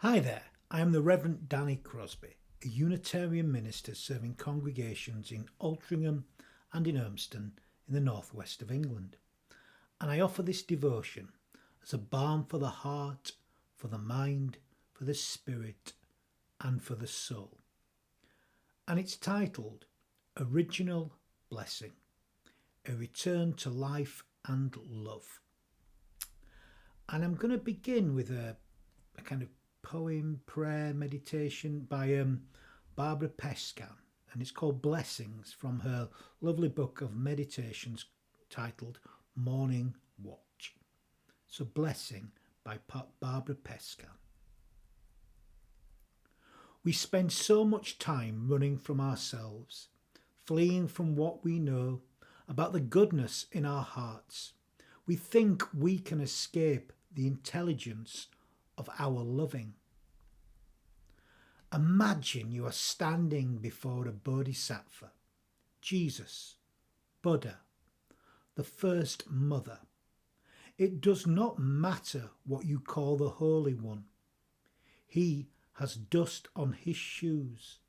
Hi there, I am the Reverend Danny Crosby, a Unitarian minister serving congregations in Altrincham and in Urmston in the northwest of England. And I offer this devotion as a balm for the heart, for the mind, for the spirit, and for the soul. And it's titled Original Blessing, a Return to Life and Love. And I'm going to begin with a kind of poem, prayer, meditation by Barbara Pescan, and it's called Blessings from her lovely book of meditations titled Morning Watch. So Blessing by Barbara Pescan. We spend so much time running from ourselves, fleeing from what we know about the goodness in our hearts. We think we can escape the intelligence of our loving. Imagine you are standing before a bodhisattva, Jesus, Buddha, the first mother. It does not matter what you call the Holy One. He has dust on his shoes.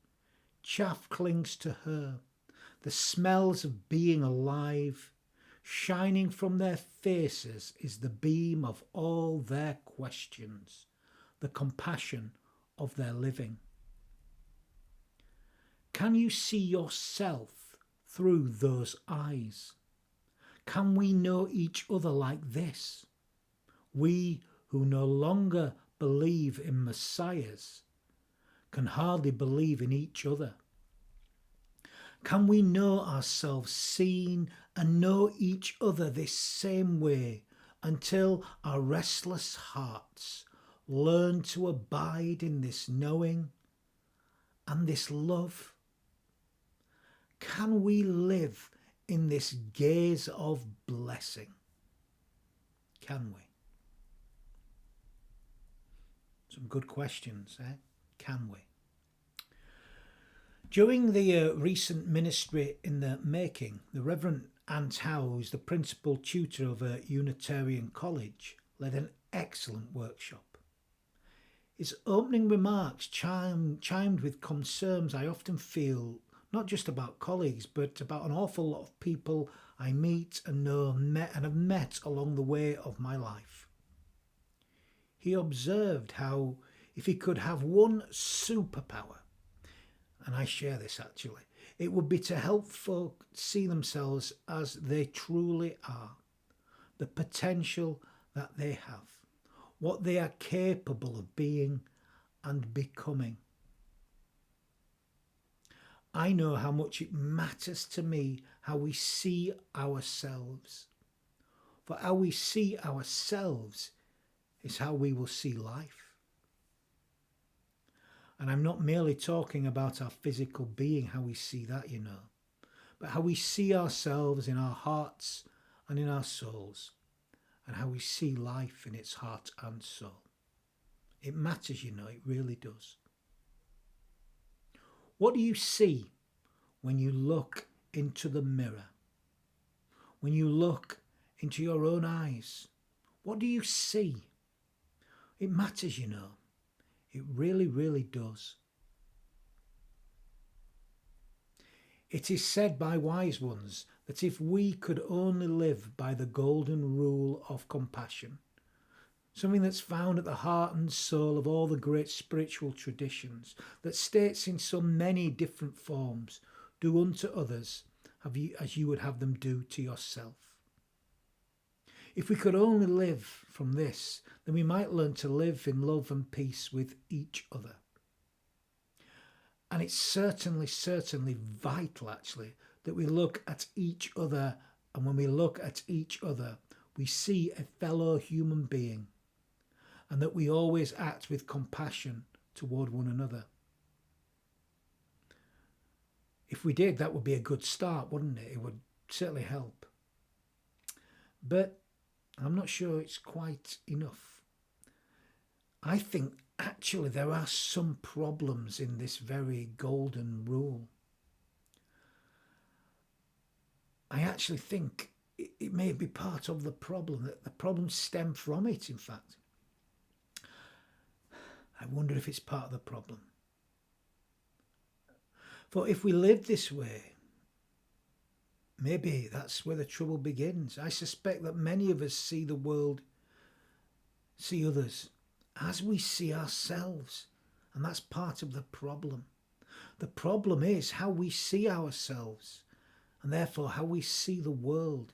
Chaff clings to her. The smells of being alive. Shining from their faces is the beam of all their questions, the compassion of their living. Can you see yourself through those eyes? Can we know each other like this? We who no longer believe in messiahs can hardly believe in each other. Can we know ourselves seen and know each other this same way until our restless hearts learn to abide in this knowing and this love? Can we live in this gaze of blessing? Can we? Some good questions, eh? Can we? During the recent ministry in the making, the Reverend Ant Howe, who's the principal tutor of a Unitarian college, led an excellent workshop. His opening remarks chimed with concerns I often feel, not just about colleagues, but about an awful lot of people I meet and know and have met along the way of my life. He observed how if he could have one superpower, and I share this actually, it would be to help folk see themselves as they truly are, the potential that they have, what they are capable of being and becoming. I know how much it matters to me how we see ourselves. For how we see ourselves is how we will see life. And I'm not merely talking about our physical being, how we see that, but how we see ourselves in our hearts and in our souls, and how we see life in its heart and soul. It matters, it really does. What do you see when you look into the mirror? When you look into your own eyes? What do you see? It matters, It really, really does. It is said by wise ones that if we could only live by the golden rule of compassion, something that's found at the heart and soul of all the great spiritual traditions, that states in so many different forms, do unto others as you would have them do to yourself. If we could only live from this, then we might learn to live in love and peace with each other. And it's certainly vital, actually, that we look at each other, and when we look at each other, we see a fellow human being, and that we always act with compassion toward one another. If we did, that would be a good start, wouldn't it? It would certainly help. But I'm not sure it's quite enough. I think actually there are some problems in this very golden rule. I actually think it may be part of the problem, that the problems stem from it, in fact. wonder if it's part of the problem. For if we live this way, maybe that's where the trouble begins. I suspect that many of us see the world, see others, as we see ourselves. And that's part of the problem. The problem is how we see ourselves, and therefore how we see the world.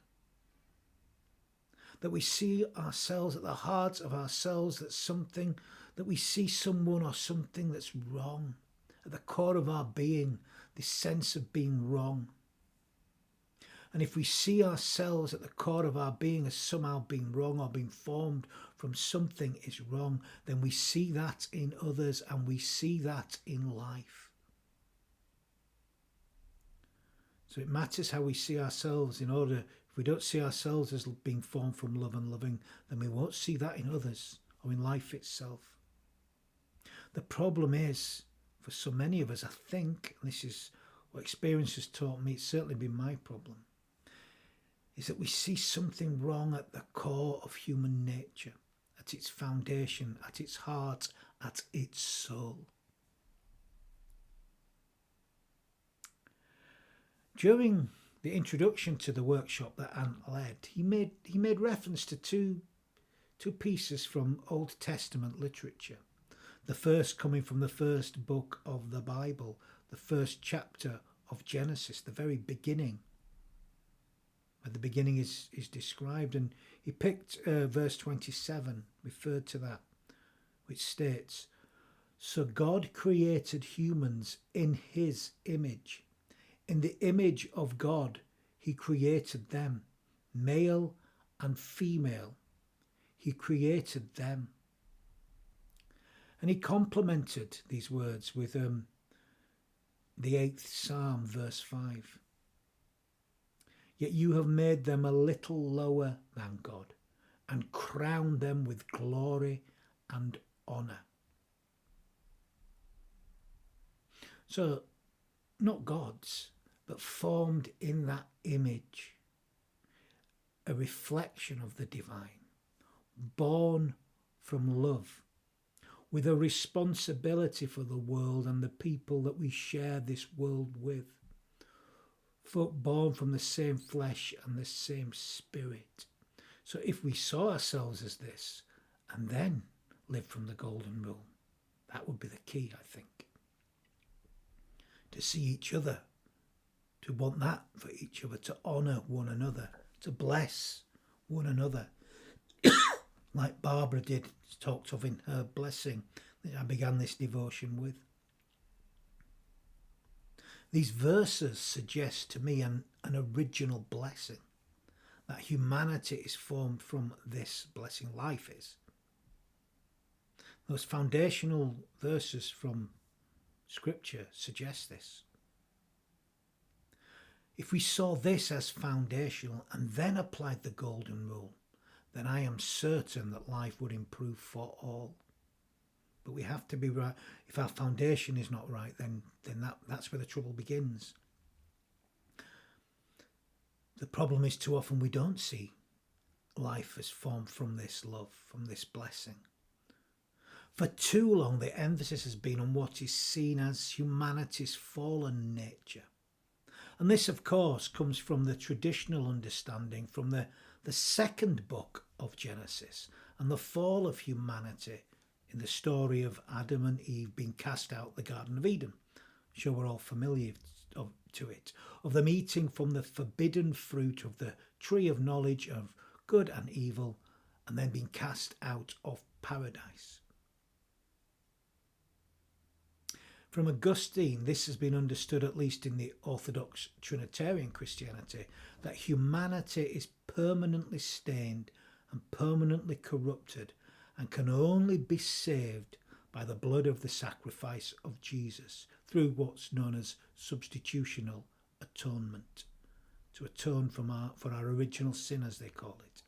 That we see ourselves at the heart of ourselves, that we see someone or something that's wrong. At the core of our being, this sense of being wrong. And if we see ourselves at the core of our being as somehow being wrong or being formed from something is wrong, then we see that in others and we see that in life. So it matters how we see ourselves. If we don't see ourselves as being formed from love and loving, then we won't see that in others or in life itself. The problem is, for so many of us, I think, and this is what experience has taught me, it's certainly been my problem, is that we see something wrong at the core of human nature, at its foundation, at its heart, at its soul. During the introduction to the workshop that Ant led, he made reference to two pieces from Old Testament literature. The first coming from the first book of the Bible, the first chapter of Genesis, the very beginning, where the beginning is described. And he picked verse 27, referred to that, which states, "So God created humans in his image. In the image of God, he created them, male and female. He created them." And he complemented these words with the 8th Psalm, verse 5. "Yet you have made them a little lower than God and crowned them with glory and honour." So, not God's, but formed in that image, a reflection of the divine, born from love, with a responsibility for the world and the people that we share this world with, born from the same flesh and the same spirit. So if we saw ourselves as this and then lived from the golden rule, that would be the key, I think. To see each other, to want that for each other, to honour one another, to bless one another. Like Barbara talked of in her blessing that I began this devotion with. These verses suggest to me an original blessing, that humanity is formed from this blessing, life is. Those foundational verses from Scripture suggest this. If we saw this as foundational and then applied the golden rule, then I am certain that life would improve for all. But we have to be right. If our foundation is not right, then that's where the trouble begins. The problem is too often we don't see life as formed from this love, from this blessing. For too long, the emphasis has been on what is seen as humanity's fallen nature. And this, of course, comes from the traditional understanding from the second book of Genesis and the fall of humanity in the story of Adam and Eve being cast out of the Garden of Eden. I'm sure we're all familiar to it. Of them eating from the forbidden fruit of the tree of knowledge of good and evil and then being cast out of paradise. From Augustine, this has been understood, at least in the Orthodox Trinitarian Christianity, that humanity is permanently stained and permanently corrupted and can only be saved by the blood of the sacrifice of Jesus through what's known as substitutional atonement, to atone for our original sin, as they call it.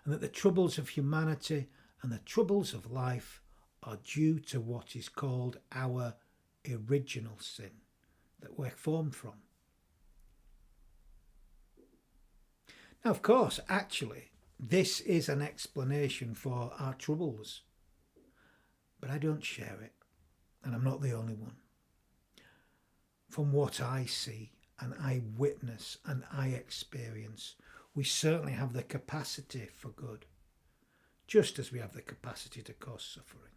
And that the troubles of humanity and the troubles of life are due to what is called our original sin that we're formed from. Now, of course, actually, this is an explanation for our troubles. but I don't share it, and I'm not the only one. From what I see and I witness and I experience, we certainly have the capacity for good, just as we have the capacity to cause suffering.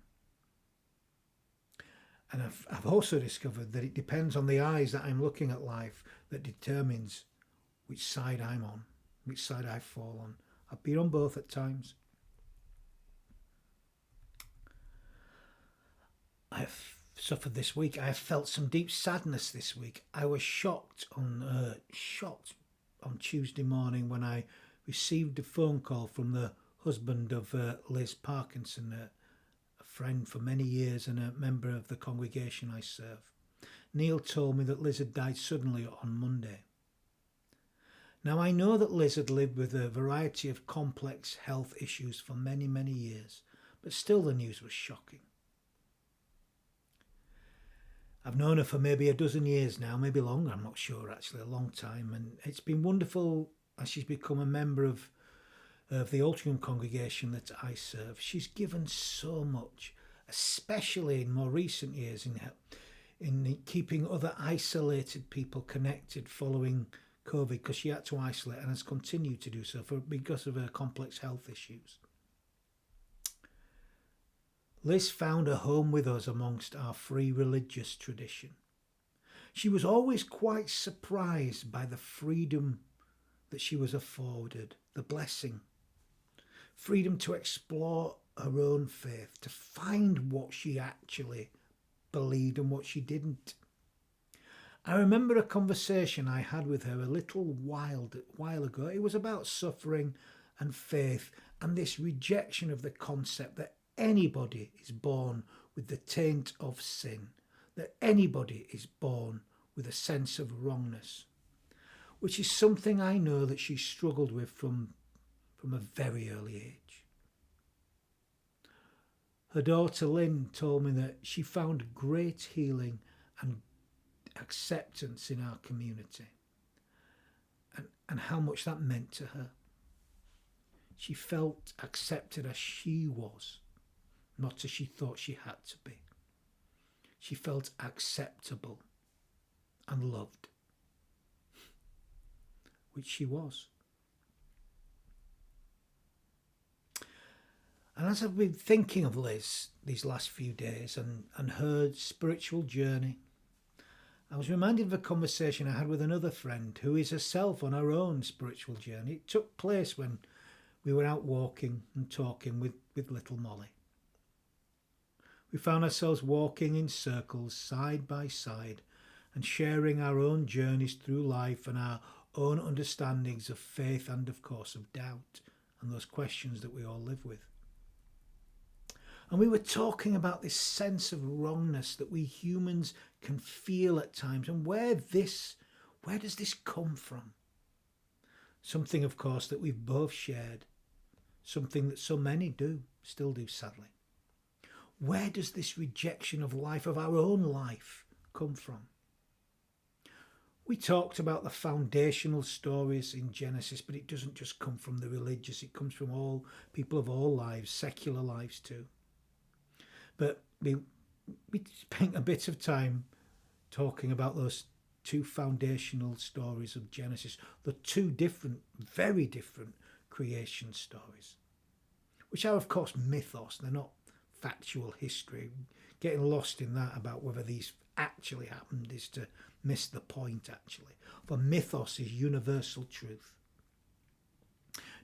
And I've also discovered that it depends on the eyes that I'm looking at life that determines which side I'm on, which side I fall on. I've been on both at times. I've suffered this week. I have felt some deep sadness this week. I was shocked on Tuesday morning when I received a phone call from the husband of Liz Parkinson, a friend for many years and a member of the congregation I serve. Neil told me that Liz had died suddenly on Monday. Now, I know that Liz had lived with a variety of complex health issues for many, many years, but still the news was shocking. I've known her for maybe a dozen years now, maybe longer, I'm not sure actually, a long time, and it's been wonderful as she's become a member of the Altrincham congregation that I serve. She's given so much, especially in more recent years in keeping other isolated people connected following COVID, because she had to isolate and has continued to do so because of her complex health issues. Liz found a home with us amongst our free religious tradition. She was always quite surprised by the freedom that she was afforded, the blessing, freedom to explore her own faith, to find what she actually believed and what she didn't. I remember a conversation I had with her a little while ago. It was about suffering and faith and this rejection of the concept that anybody is born with the taint of sin, that anybody is born with a sense of wrongness, which is something I know that she struggled with from a very early age. Her daughter Lynn told me that she found great healing and acceptance in our community and how much that meant to her. She felt accepted as she was, not as she thought she had to be. She felt acceptable and loved, which she was. And as I've been thinking of Liz these last few days and her spiritual journey, I was reminded of a conversation I had with another friend who is herself on her own spiritual journey. It took place when we were out walking and talking with little Molly. We found ourselves walking in circles side by side and sharing our own journeys through life and our own understandings of faith and, of course, of doubt and those questions that we all live with. And we were talking about this sense of wrongness that we humans can feel at times, and where does this come from? Something, of course, that we've both shared, something that so many still do sadly. Where does this rejection of life, of our own life, come from? We talked about the foundational stories in Genesis, but it doesn't just come from the religious, it comes from all people of all lives, secular lives too. But we spent a bit of time talking about those two foundational stories of Genesis, the two different, very different creation stories, which are, of course, mythos. They're not factual history. Getting lost in that about whether these actually happened is to miss the point, actually. For mythos is universal truth.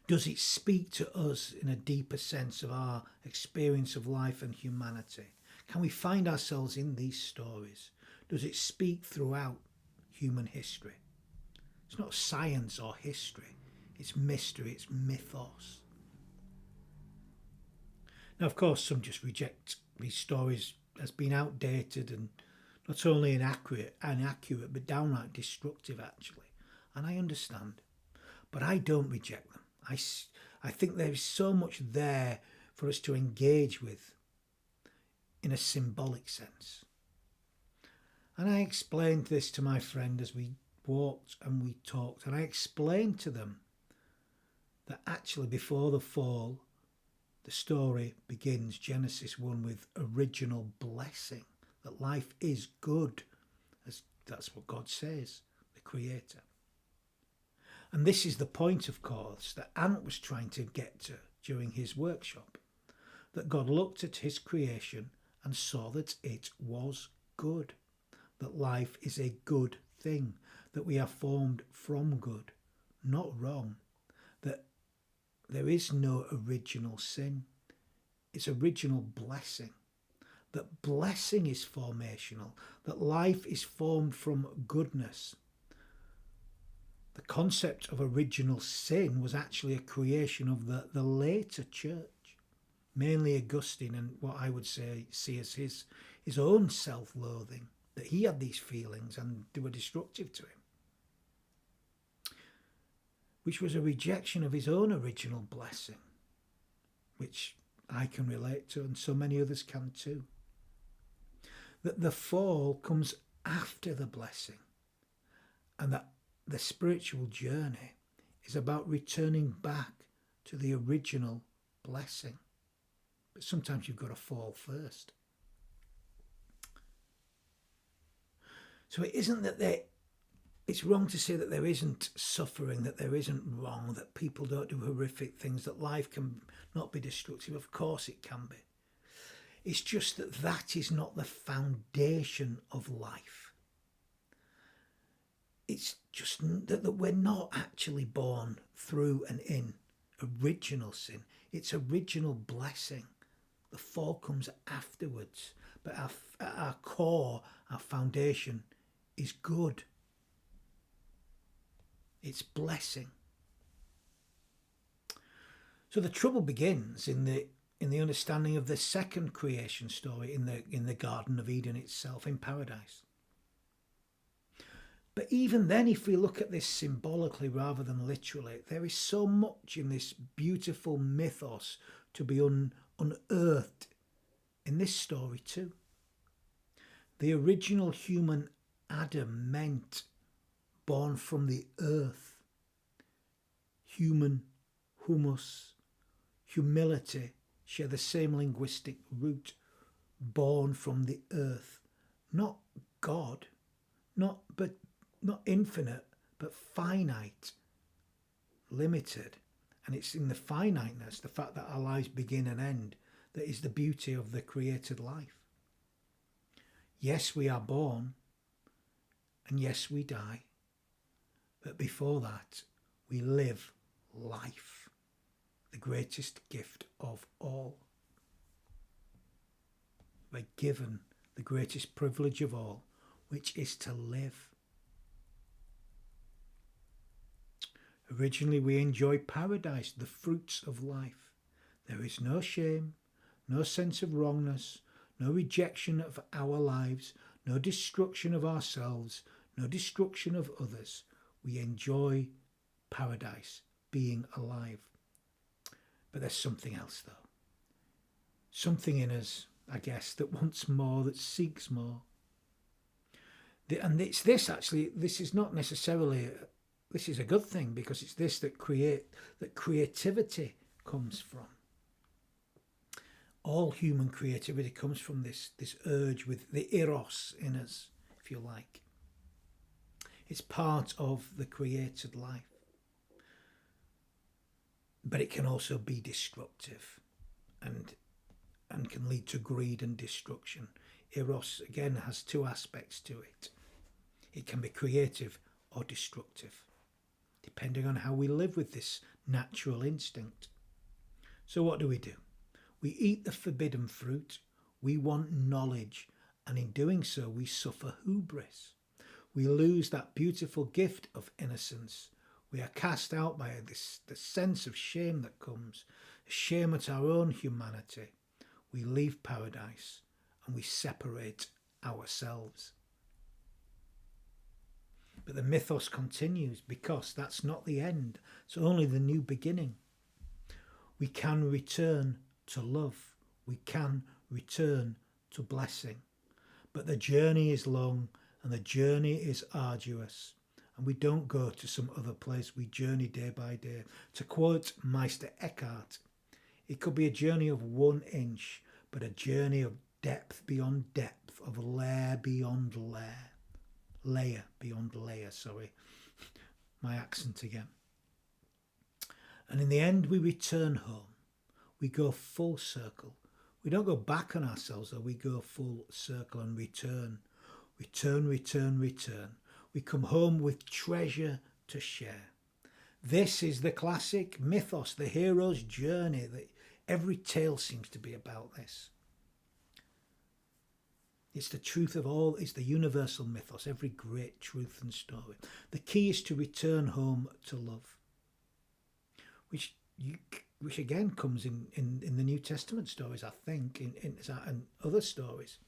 Does it speak to us in a deeper sense of our experience of life and humanity? Can we find ourselves in these stories? Does it speak throughout human history? It's not science or history. It's mystery. It's mythos. Now, of course, some just reject these stories as being outdated and not only inaccurate, but downright destructive, actually. And I understand. But I don't reject them. I think there is so much there for us to engage with in a symbolic sense. And I explained this to my friend as we walked and we talked, and I explained to them that actually before the fall, The story begins, Genesis 1, with original blessing, that life is good, as that's what God says, the Creator. And this is the point, of course, that Ant was trying to get to during his workshop, that God looked at his creation and saw that it was good, that life is a good thing, that we are formed from good, not wrong, that there is no original sin. It's original blessing. That blessing is formational, that life is formed from goodness. The concept of original sin was actually a creation of the later church, mainly Augustine, and what I would say see as his own self-loathing, that he had these feelings and they were destructive to him, which was a rejection of his own original blessing, which I can relate to and so many others can too. That the fall comes after the blessing, and that the spiritual journey is about returning back to the original blessing. But sometimes you've got to fall first. So it isn't that it's wrong to say that there isn't suffering, that there isn't wrong, that people don't do horrific things, that life can not be destructive. Of course it can be. It's just that that is not the foundation of life. It's just that we're not actually born through and in original sin. It's original blessing. The fall comes afterwards. But our core, our foundation is good. It's blessing. So the trouble begins in the understanding of the second creation story in the Garden of Eden itself, in paradise. But even then, if we look at this symbolically rather than literally, there is so much in this beautiful mythos to be unearthed in this story too. The original human Adam meant born from the earth. Human, humus, humility share the same linguistic root, born from the earth. Not God, not infinite, but finite, limited. And it's in the finiteness, the fact that our lives begin and end, that is the beauty of the created life. Yes, we are born, and yes, we die. But before that, we live life, the greatest gift of all. We're given the greatest privilege of all, which is to live. Originally, we enjoy paradise, the fruits of life. There is no shame, no sense of wrongness, no rejection of our lives, no destruction of ourselves, no destruction of others. We enjoy paradise, being alive. But there's something else, though. Something in us, I guess, that wants more, that seeks more. And it's this, actually, this is not necessarily, this is a good thing, because it's this that creativity comes from. All human creativity comes from this urge with the eros in us, if you like. It's part of the created life. But it can also be destructive and can lead to greed and destruction. Eros, again, has two aspects to it. It can be creative or destructive, depending on how we live with this natural instinct. So what do? We eat the forbidden fruit. We want knowledge, and in doing so, we suffer hubris. We lose that beautiful gift of innocence. We are cast out by the sense of shame that comes, shame at our own humanity. We leave paradise and we separate ourselves. But the mythos continues, because that's not the end. It's only the new beginning. We can return to love. We can return to blessing. But the journey is long and the journey is arduous. And we don't go to some other place. We journey day by day. To quote Meister Eckhart, It could be a journey of 1 inch, but a journey of depth beyond depth, of layer beyond layer. Layer beyond layer, sorry. My accent again. And in the end, we return home. We go full circle. We don't go back on ourselves, though. We go full circle and return. Return, return, return. We come home with treasure to share. This is the classic mythos, the hero's journey. That every tale seems to be about this. It's the truth of all, it's the universal mythos, every great truth and story. The key is to return home to love, which again comes in the New Testament stories, I think, in other stories.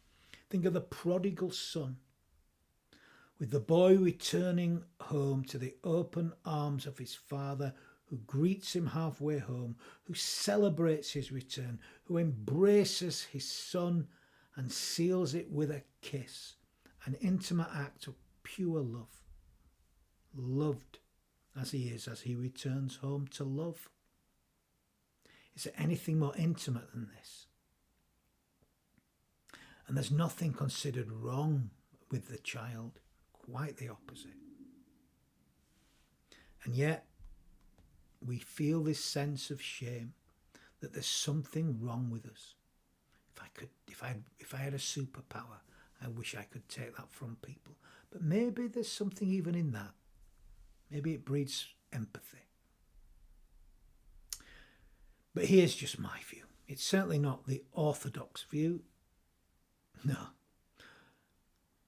Think of the prodigal son, with the boy returning home to the open arms of his father, who greets him halfway home, who celebrates his return, who embraces his son and seals it with a kiss, an intimate act of pure love. Loved as he is, as he returns home to love. Is there anything more intimate than this? And there's nothing considered wrong with the child, quite the opposite. And yet, we feel this sense of shame that there's something wrong with us. If I had a superpower, I wish I could take that from people. But maybe there's something even in that. Maybe it breeds empathy. But here's just my view. It's certainly not the orthodox view. No.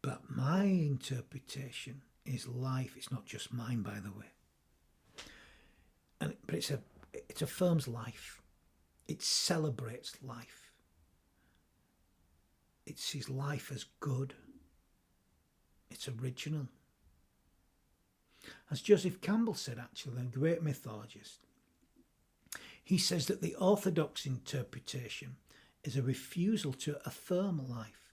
But my interpretation is life. It's not just mine, by the way. But it affirms life. It celebrates life. It sees life as good. It's original. As Joseph Campbell said, actually, a great mythologist, he says that the orthodox interpretation is a refusal to affirm life,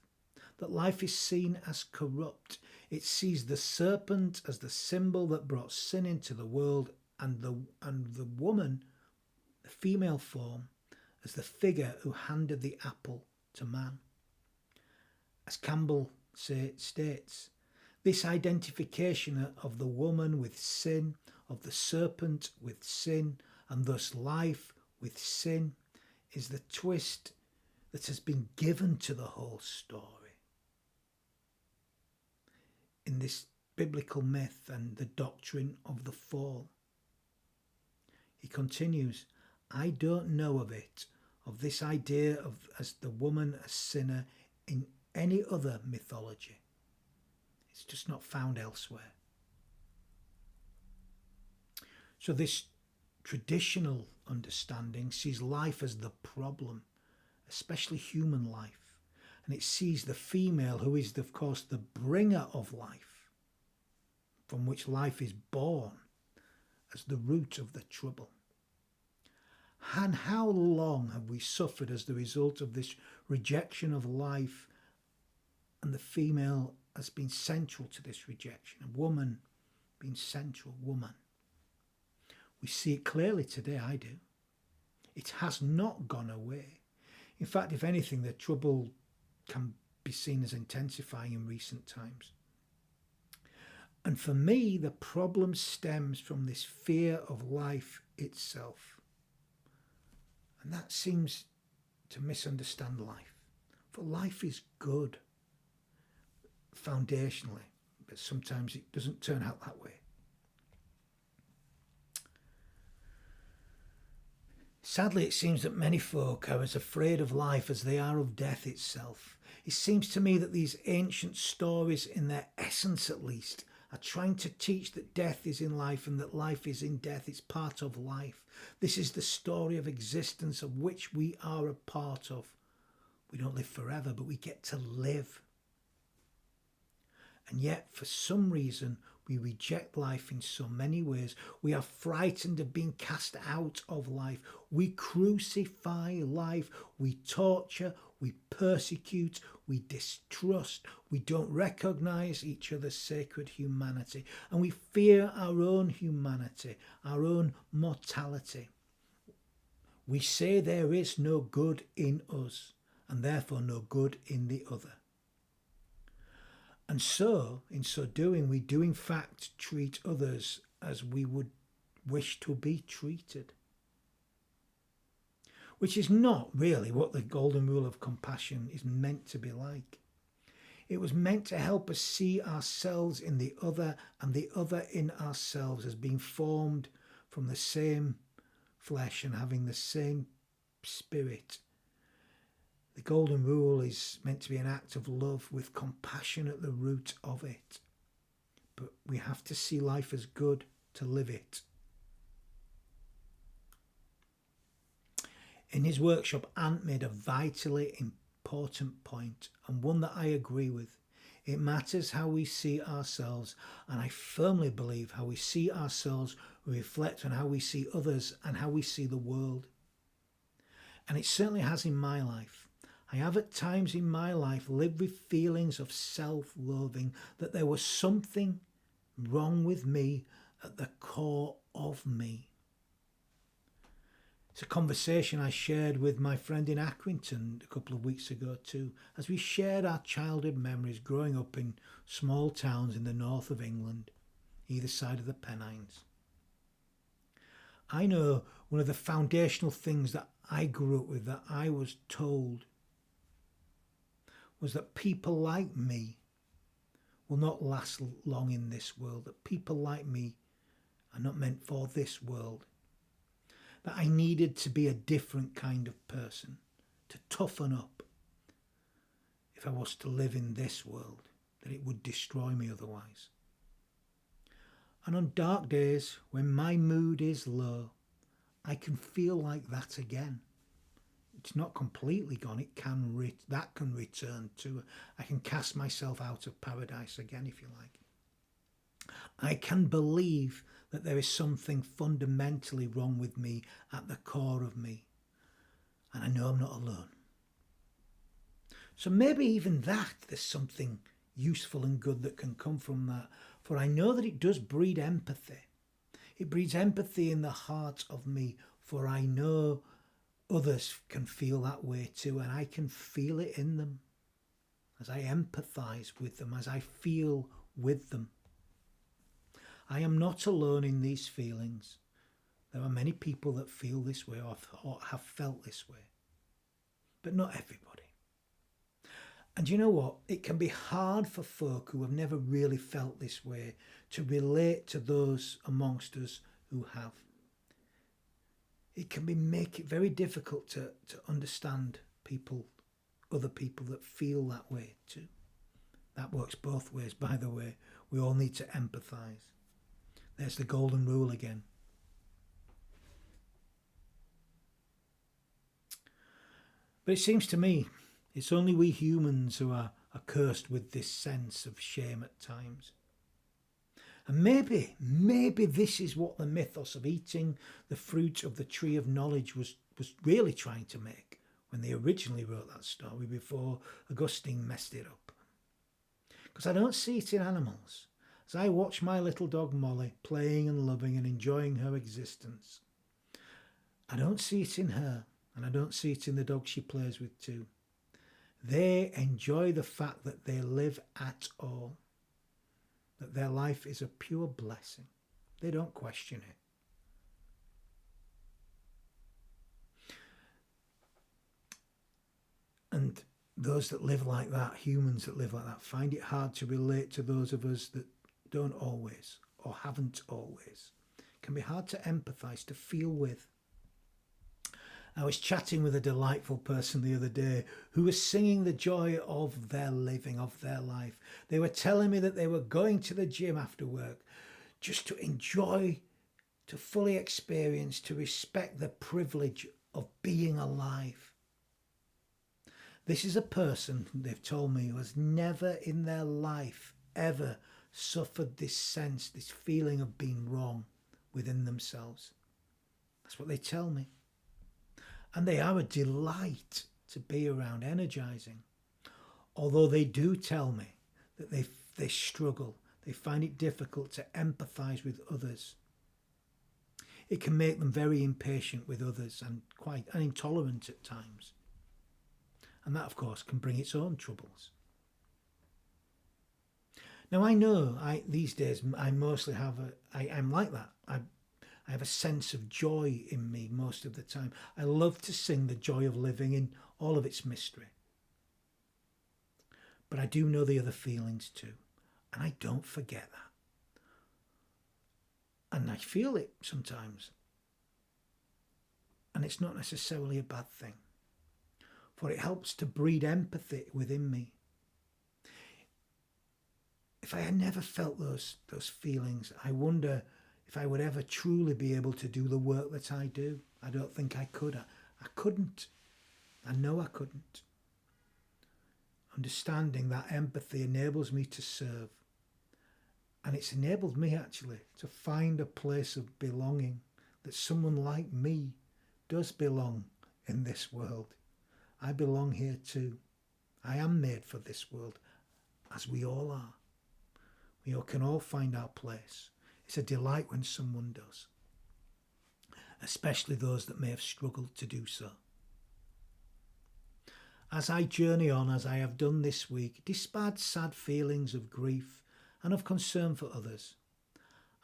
that life is seen as corrupt. It sees the serpent as the symbol that brought sin into the world, and the woman, the female form, as the figure who handed the apple to man. As Campbell states, this identification of the woman with sin, of the serpent with sin, and thus life with sin, is the twist that has been given to the whole story. In this biblical myth and the doctrine of the fall. He continues, I don't know of it, of this idea of as the woman a sinner in any other mythology. It's just not found elsewhere. So this traditional understanding sees life as the problem, especially human life, and it sees the female, who is of course the bringer of life, from which life is born, as the root of the trouble. And how long have we suffered as the result of this rejection of life, and the female has been central to this rejection, a woman being central, woman. We see it clearly today, I do. It has not gone away. In fact, if anything, the trouble can be seen as intensifying in recent times. And for me, the problem stems from this fear of life itself. And that seems to misunderstand life. For life is good, foundationally, but sometimes it doesn't turn out that way. Sadly, it seems that many folk are as afraid of life as they are of death itself. It seems to me that these ancient stories, in their essence at least, are trying to teach that death is in life and that life is in death. It's part of life. This is the story of existence of which we are a part of. We don't live forever, but we get to live. And yet, for some reason, we reject life in so many ways. We are frightened of being cast out of life. We crucify life. We torture. We persecute. We distrust. We don't recognize each other's sacred humanity. And we fear our own humanity, our own mortality. We say there is no good in us, and therefore no good in the other. And so, in so doing, we do in fact treat others as we would wish to be treated. Which is not really what the golden rule of compassion is meant to be like. It was meant to help us see ourselves in the other and the other in ourselves as being formed from the same flesh and having the same spirit. The golden rule is meant to be an act of love with compassion at the root of it. But we have to see life as good to live it. In his workshop, Ant made a vitally important point, and one that I agree with. It matters how we see ourselves, and I firmly believe how we see ourselves will reflect on how we see others and how we see the world. And it certainly has in my life. I have at times in my life lived with feelings of self-loathing, that there was something wrong with me at the core of me. It's a conversation I shared with my friend in Accrington a couple of weeks ago too, as we shared our childhood memories growing up in small towns in the north of England, either side of the Pennines. I know one of the foundational things that I grew up with, that I was told, was that people like me will not last long in this world, that people like me are not meant for this world. That I needed to be a different kind of person, to toughen up if I was to live in this world, that it would destroy me otherwise. And on dark days, when my mood is low, I can feel like that again. It's not completely gone. That can return to. I can cast myself out of paradise again, if you like. I can believe that there is something fundamentally wrong with me at the core of me. And I know I'm not alone. So maybe even that, there's something useful and good that can come from that. For I know that it does breed empathy. It breeds empathy in the heart of me. For I know others can feel that way too. And I can feel it in them as I empathise with them, as I feel with them. I am not alone in these feelings. There are many people that feel this way or have felt this way, but not everybody. And you know what? It can be hard for folk who have never really felt this way to relate to those amongst us who have. It can make it very difficult to understand other people that feel that way too. That works both ways, by the way. We all need to empathise. There's the golden rule again. But it seems to me it's only we humans who are cursed with this sense of shame at times. And maybe this is what the mythos of eating the fruit of the tree of knowledge was really trying to make when they originally wrote that story before Augustine messed it up. Because I don't see it in animals. As I watch my little dog Molly playing and loving and enjoying her existence, I don't see it in her, and I don't see it in the dog she plays with too. They enjoy the fact that they live at all, that their life is a pure blessing. They don't question it. And those that live like that, humans that live like that, find it hard to relate to those of us that don't always, or haven't always. It can be hard to empathise, to feel with. I was chatting with a delightful person the other day who was singing the joy of their living, of their life. They were telling me that they were going to the gym after work just to enjoy, to fully experience, to respect the privilege of being alive. This is a person, they've told me, who has never in their life ever suffered this sense, this feeling of being wrong within themselves. That's what they tell me. And they are a delight to be around, energizing. Although they do tell me that they struggle, they find it difficult to empathize with others. It can make them very impatient with others and quite intolerant at times. And that, of course, can bring its own troubles. Now, I know these days I mostly have I'm like that. I have a sense of joy in me most of the time. I love to sing the joy of living in all of its mystery. But I do know the other feelings too. And I don't forget that. And I feel it sometimes. And it's not necessarily a bad thing. For it helps to breed empathy within me. If I had never felt those feelings, I wonder if I would ever truly be able to do the work that I do. I don't think I could. I couldn't. I know I couldn't. Understanding that empathy enables me to serve. And it's enabled me actually to find a place of belonging, that someone like me does belong in this world. I belong here too. I am made for this world, as we all are. We can all find our place. It's a delight when someone does, especially those that may have struggled to do so. As I journey on, as I have done this week, despite sad feelings of grief and of concern for others,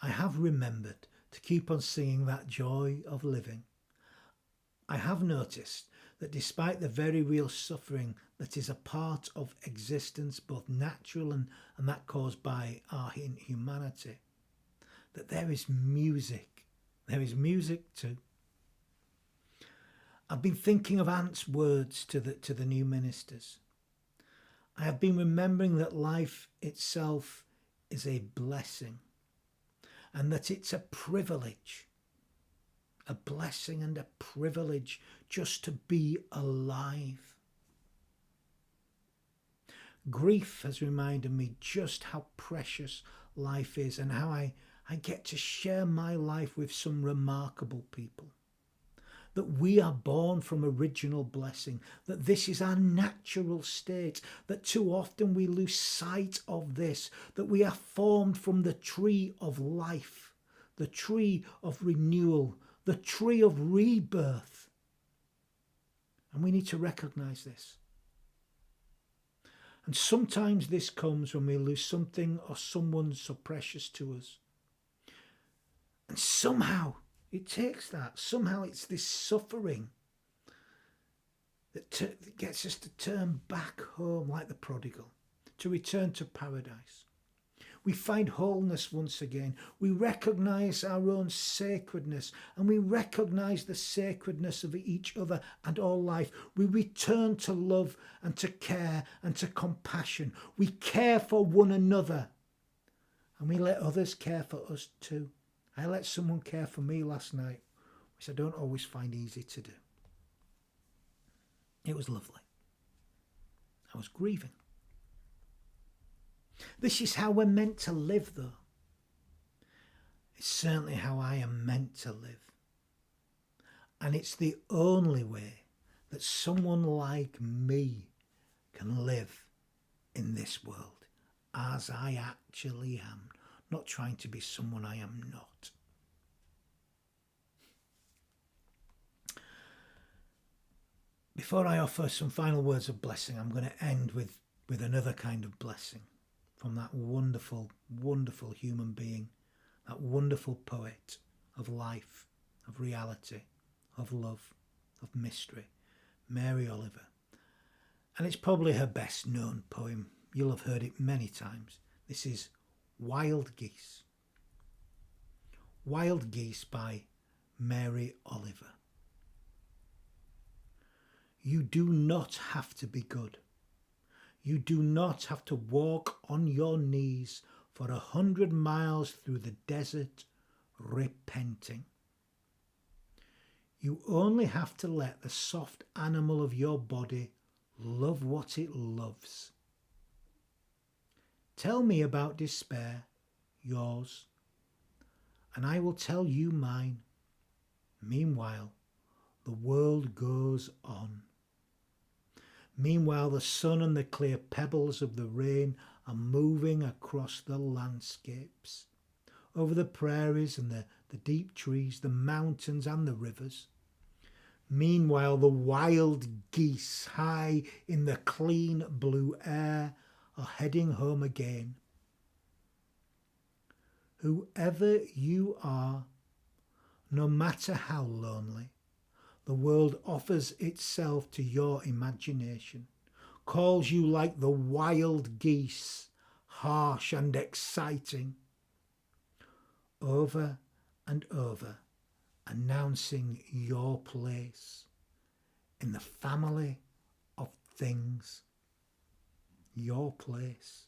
I have remembered to keep on singing that joy of living. I have noticed that despite the very real suffering that is a part of existence, both natural and that caused by our humanity, that there is music. There is music too. I've been thinking of Ant's words to the new ministers. I have been remembering that life itself is a blessing and that it's a privilege, a blessing and a privilege just to be alive. Grief has reminded me just how precious life is and how I get to share my life with some remarkable people. That we are born from original blessing, that this is our natural state, that too often we lose sight of this, that we are formed from the tree of life, the tree of renewal, the tree of rebirth. And we need to recognize this. And sometimes this comes when we lose something or someone so precious to us. And somehow it takes that. Somehow it's this suffering that gets us to turn back home like the prodigal, to return to paradise. We find wholeness once again. We recognise our own sacredness and we recognise the sacredness of each other and all life. We return to love and to care and to compassion. We care for one another and we let others care for us too. I let someone care for me last night, which I don't always find easy to do. It was lovely. I was grieving. This is how we're meant to live, though. It's certainly how I am meant to live. And it's the only way that someone like me can live in this world as I actually am, not trying to be someone I am not. Before I offer some final words of blessing, I'm going to end with another kind of blessing from that wonderful, wonderful human being, that wonderful poet of life, of reality, of love, of mystery, Mary Oliver. And it's probably her best known poem. You'll have heard it many times. This is Wild Geese. Wild Geese by Mary Oliver. You do not have to be good. You do not have to walk on your knees for 100 miles through the desert repenting. You only have to let the soft animal of your body love what it loves. Tell me about despair, yours, and I will tell you mine. Meanwhile, the world goes on. Meanwhile, the sun and the clear pebbles of the rain are moving across the landscapes. over the prairies and the deep trees, the mountains and the rivers. Meanwhile, the wild geese high in the clean blue air are heading home again. Whoever you are, no matter how lonely, the world offers itself to your imagination, calls you like the wild geese, harsh and exciting, over and over, announcing your place in the family of things. Your place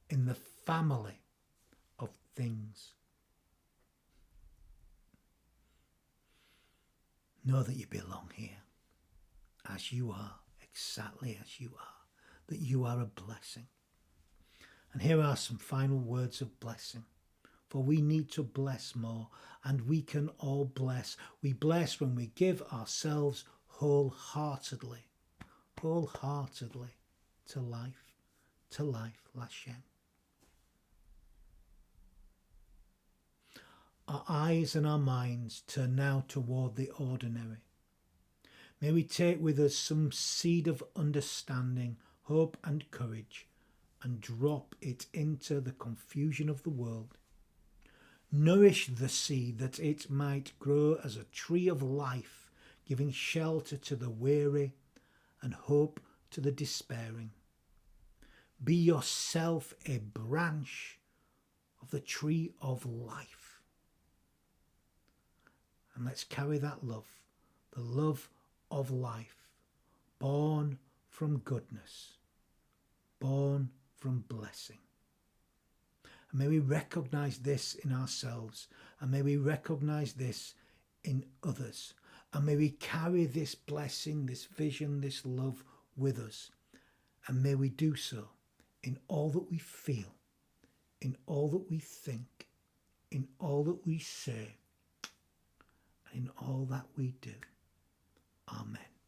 in the family of things. Know that you belong here, as you are, exactly as you are, that you are a blessing. And here are some final words of blessing. For we need to bless more, and we can all bless. We bless when we give ourselves wholeheartedly to life, Lashem. Our eyes and our minds turn now toward the ordinary. May we take with us some seed of understanding, hope and courage, and drop it into the confusion of the world. Nourish the seed that it might grow as a tree of life, giving shelter to the weary and hope to the despairing. Be yourself a branch of the tree of life. And let's carry that love, the love of life, born from goodness, born from blessing. And may we recognize this in ourselves, and may we recognize this in others, and may we carry this blessing, this vision, this love with us, and may we do so in all that we feel, in all that we think, in all that we say, and in all that we do. Amen.